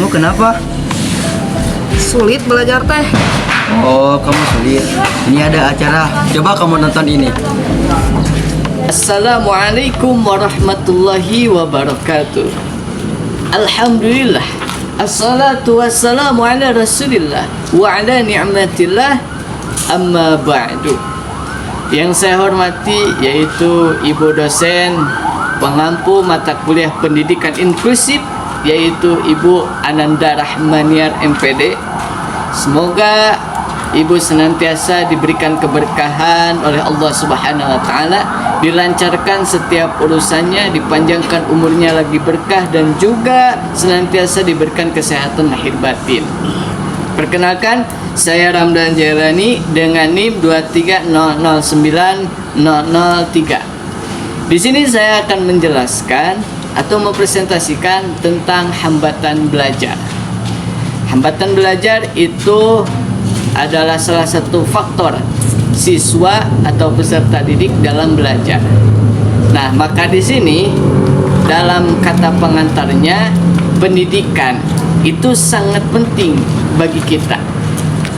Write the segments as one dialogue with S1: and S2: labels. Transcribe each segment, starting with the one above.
S1: Kamu kenapa?
S2: Sulit belajar teh.
S1: Oh, kamu sulit. Ini ada acara. Coba kamu nonton ini.
S3: Assalamualaikum warahmatullahi wabarakatuh. Alhamdulillah. Assalatu wassalamu ala rasulillah wa ala ni'matillah, amma ba'du. Yang saya hormati yaitu Ibu dosen pengampu mata kuliah pendidikan inklusif, yaitu Ibu Ananda Rahmaniar MPD. Semoga Ibu senantiasa diberikan keberkahan oleh Allah Subhanahu wa taala, dilancarkan setiap urusannya, dipanjangkan umurnya lagi berkah, dan juga senantiasa diberikan kesehatan lahir batin. Perkenalkan, saya Ramdan Jailani dengan NIM 230090003. Di sini saya akan menjelaskan atau mempresentasikan tentang hambatan belajar. Hambatan belajar itu adalah salah satu faktor siswa atau peserta didik dalam belajar. Nah, maka di sini dalam kata pengantarnya, pendidikan itu sangat penting bagi kita.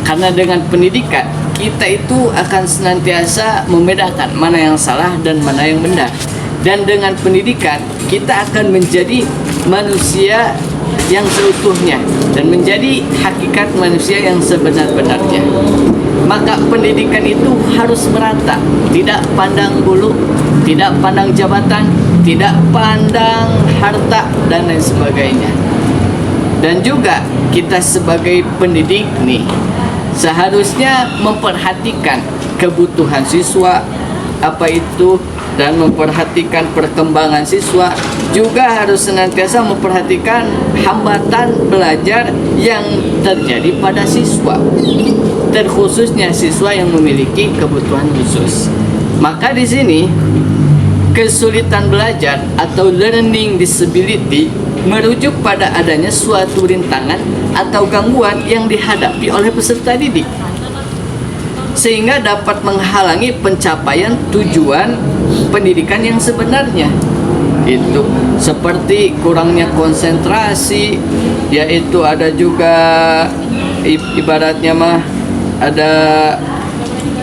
S3: Karena dengan pendidikan kita itu akan senantiasa membedakan mana yang salah dan mana yang benar. Dan dengan pendidikan kita akan menjadi manusia yang seutuhnya dan menjadi hakikat manusia yang sebenar-benarnya. Maka pendidikan itu harus merata, tidak pandang bulu, tidak pandang jabatan, tidak pandang harta, dan lain sebagainya. Dan juga kita sebagai pendidik nih seharusnya memperhatikan kebutuhan siswa apa itu, dan memperhatikan perkembangan siswa, juga harus senantiasa memperhatikan hambatan belajar yang terjadi pada siswa, terkhususnya siswa yang memiliki kebutuhan khusus. Maka di sini kesulitan belajar atau learning disability merujuk pada adanya suatu rintangan atau gangguan yang dihadapi oleh peserta didik, sehingga dapat menghalangi pencapaian tujuan pendidikan yang sebenarnya. Itu seperti kurangnya konsentrasi, yaitu ada juga ibaratnya mah ada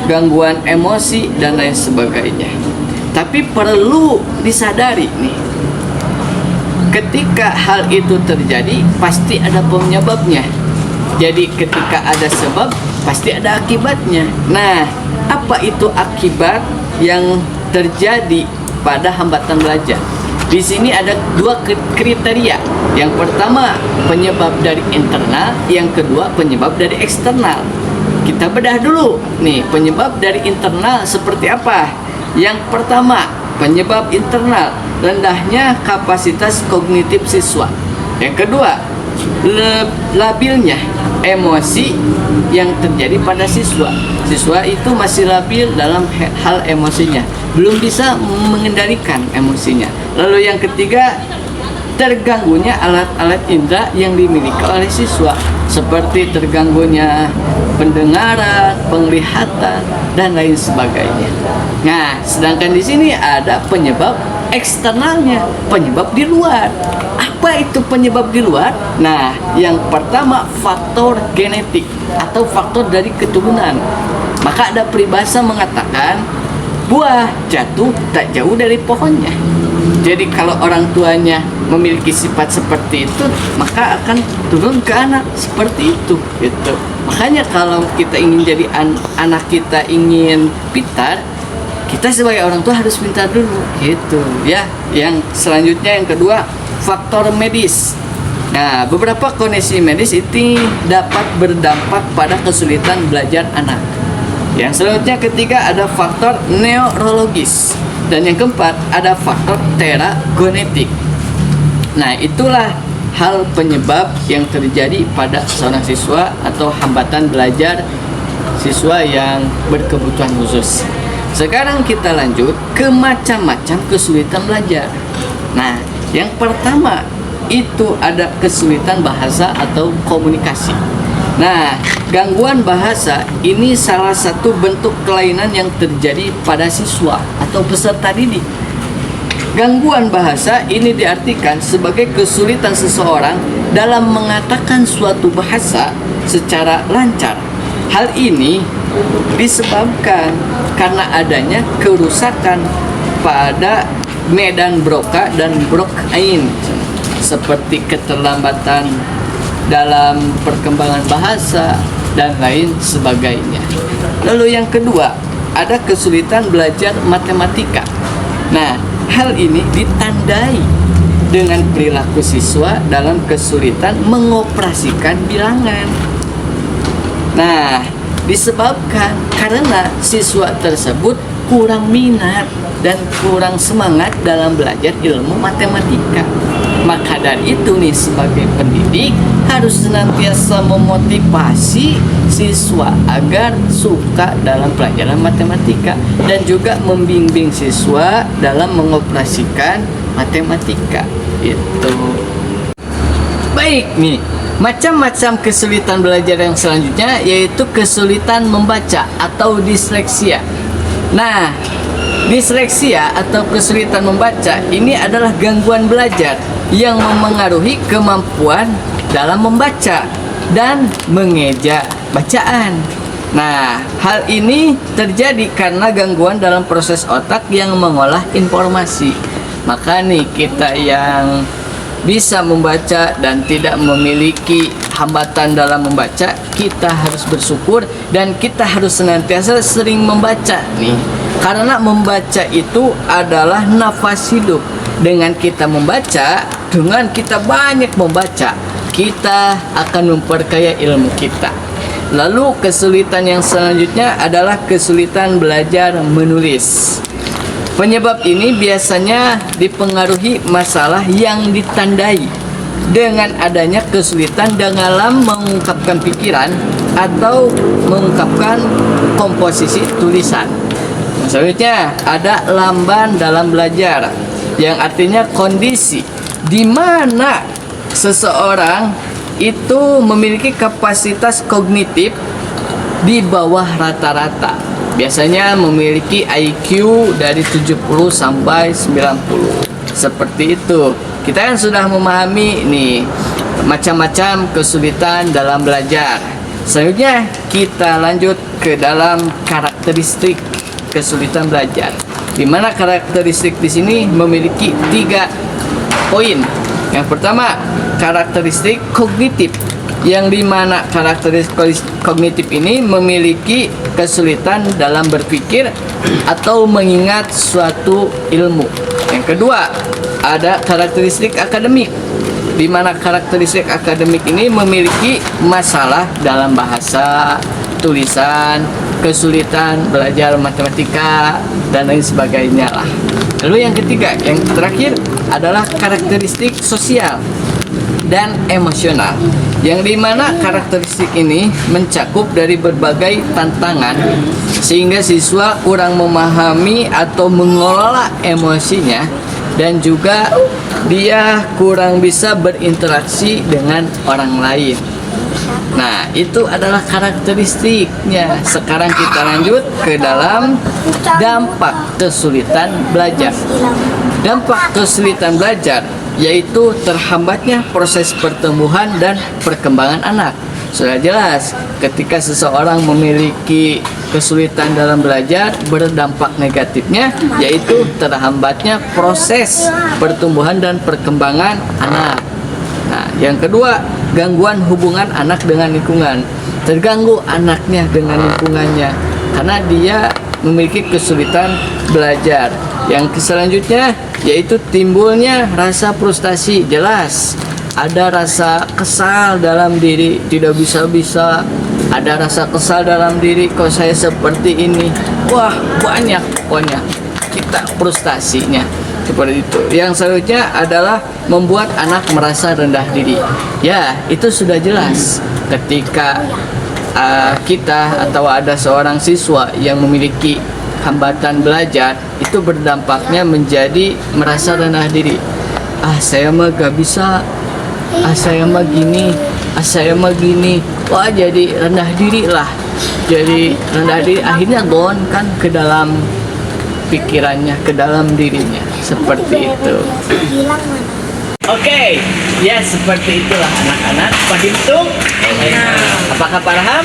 S3: gangguan emosi dan lain sebagainya. Tapi perlu disadari nih, ketika hal itu terjadi pasti ada penyebabnya. Jadi ketika ada sebab pasti ada akibatnya. Nah, apa itu akibat yang terjadi pada hambatan belajar? Di sini ada dua kriteria. Yang pertama penyebab dari internal, yang kedua penyebab dari eksternal. Kita bedah dulu nih, penyebab dari internal seperti apa? Yang pertama, penyebab internal, rendahnya kapasitas kognitif siswa. Yang kedua, labilnya emosi yang terjadi pada siswa. Siswa itu masih labil dalam hal emosinya, belum bisa mengendalikan emosinya. Lalu yang ketiga, terganggunya alat-alat indera yang dimiliki oleh siswa, seperti terganggunya pendengaran, penglihatan, dan lain sebagainya. Nah, sedangkan di sini ada penyebab eksternalnya, penyebab di luar. Apa itu penyebab di luar? Nah, yang pertama faktor genetik atau faktor dari keturunan. Maka ada peribahasa mengatakan buah jatuh tak jauh dari pohonnya. Jadi kalau orang tuanya memiliki sifat seperti itu, maka akan turun ke anak seperti itu gitu. Makanya kalau kita ingin jadi anak kita ingin pintar, kita sebagai orang tua harus pintar dulu gitu ya. Yang selanjutnya yang kedua, faktor medis. Nah, beberapa kondisi medis itu dapat berdampak pada kesulitan belajar anak. Yang selanjutnya ketiga ada faktor neurologis, dan yang keempat ada faktor teragonetik. Nah, itulah hal penyebab yang terjadi pada seorang siswa atau hambatan belajar siswa yang berkebutuhan khusus. Sekarang kita lanjut ke macam-macam kesulitan belajar. Nah, yang pertama itu ada kesulitan bahasa atau komunikasi. Nah, gangguan bahasa ini salah satu bentuk kelainan yang terjadi pada siswa atau peserta didik. Gangguan bahasa ini diartikan sebagai kesulitan seseorang dalam mengatakan suatu bahasa secara lancar. Hal ini disebabkan karena adanya kerusakan pada medan broca dan brokain, seperti keterlambatan dalam perkembangan bahasa dan lain sebagainya. Lalu yang kedua, ada kesulitan belajar matematika. Nah, hal ini ditandai dengan perilaku siswa dalam kesulitan mengoperasikan bilangan. Nah, disebabkan karena siswa tersebut kurang minat dan kurang semangat dalam belajar ilmu matematika. Maka dari itu nih, sebagai pendidik harus senantiasa memotivasi siswa agar suka dalam pelajaran matematika dan juga membimbing siswa dalam mengoperasikan matematika. Itu. Baik nih, macam-macam kesulitan belajar yang selanjutnya yaitu kesulitan membaca atau disleksia. Nah, disleksia atau kesulitan membaca ini adalah gangguan belajar yang memengaruhi kemampuan dalam membaca dan mengeja bacaan. Nah, hal ini terjadi karena gangguan dalam proses otak yang mengolah informasi. Maka nih, kita yang bisa membaca dan tidak memiliki hambatan dalam membaca, kita harus bersyukur dan kita harus senantiasa sering membaca nih. Karena membaca itu adalah nafas hidup. Dengan kita membaca, dengan kita banyak membaca, kita akan memperkaya ilmu kita. Lalu kesulitan yang selanjutnya adalah kesulitan belajar menulis. Penyebab ini biasanya dipengaruhi masalah yang ditandai dengan adanya kesulitan dalam mengungkapkan pikiran atau mengungkapkan komposisi tulisan. Selanjutnya ada lamban dalam belajar, yang artinya kondisi di mana seseorang itu memiliki kapasitas kognitif di bawah rata-rata. Biasanya memiliki IQ dari 70 sampai 90. Seperti itu. Kita kan sudah memahami nih macam-macam kesulitan dalam belajar. Selanjutnya kita lanjut ke dalam karakteristik kesulitan belajar. Di mana karakteristik di sini memiliki 3 poin. Yang pertama, karakteristik kognitif, yang dimana karakteristik kognitif ini memiliki kesulitan dalam berpikir atau mengingat suatu ilmu. Yang kedua, ada karakteristik akademik, di mana karakteristik akademik ini memiliki masalah dalam bahasa, tulisan, kesulitan belajar matematika, dan lain sebagainya lah. Lalu yang ketiga, yang terakhir adalah karakteristik sosial dan emosional, yang dimana karakteristik ini mencakup dari berbagai tantangan sehingga siswa kurang memahami atau mengelola emosinya, dan juga dia kurang bisa berinteraksi dengan orang lain. Nah, itu adalah karakteristiknya. Sekarang kita lanjut ke dalam dampak kesulitan belajar. Dampak kesulitan belajar yaitu terhambatnya proses pertumbuhan dan perkembangan anak. Sudah jelas, ketika seseorang memiliki kesulitan dalam belajar, berdampak negatifnya yaitu terhambatnya proses pertumbuhan dan perkembangan anak. Nah, yang kedua, gangguan hubungan anak dengan lingkungan. Terganggu anaknya dengan lingkungannya karena dia memiliki kesulitan belajar. Yang selanjutnya yaitu timbulnya rasa frustasi. Jelas, ada rasa kesal dalam diri, tidak bisa-bisa. Ada rasa kesal dalam diri, kok saya seperti ini. Wah, banyak pokoknya kita frustasinya. Seperti itu. Yang selanjutnya adalah membuat anak merasa rendah diri. Ya, itu sudah jelas. Ketika kita atau ada seorang siswa yang memiliki hambatan belajar, itu berdampaknya menjadi merasa rendah diri. Saya mah gak bisa. Saya mah gini. Saya mah gini. Wah, jadi rendah diri lah. Jadi rendah diri, akhirnya down kan ke dalam pikirannya, ke dalam dirinya. Seperti itu. Oke, ya seperti itulah anak-anak. Fahimtum? Apakah paham?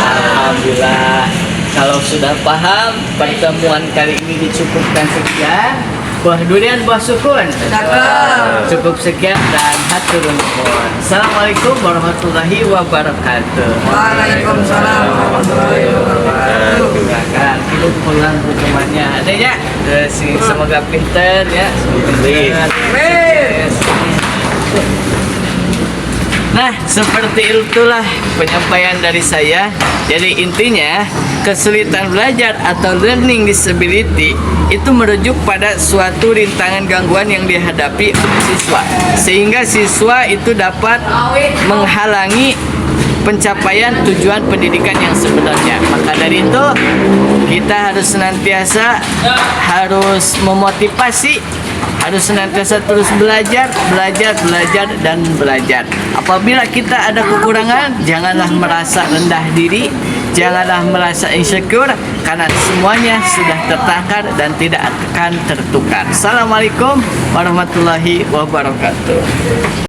S3: Alhamdulillah. Kalau sudah paham, pertemuan kali ini dicukupkan sekian. Buah durian, buah sukun. Cukup sekian dan hatur nuhun. Assalamualaikum warahmatullahi wabarakatuh.
S2: Waalaikumsalam warahmatullahi wabarakatuh.
S3: Silakan hidup pulang hukumannya. Adanya, semoga pinter ya. Semoga pinter. Nah, seperti itulah penyampaian dari saya. Jadi intinya, kesulitan belajar atau learning disability itu merujuk pada suatu rintangan gangguan yang dihadapi oleh siswa. Sehingga siswa itu dapat menghalangi pencapaian tujuan pendidikan yang sebenarnya. Maka dari itu, kita harus senantiasa memotivasi, harus senantiasa terus belajar, dan belajar. Apabila kita ada kekurangan, janganlah merasa rendah diri, janganlah merasa insecure, karena semuanya sudah tertakar dan tidak akan tertukar. Assalamualaikum warahmatullahi wabarakatuh.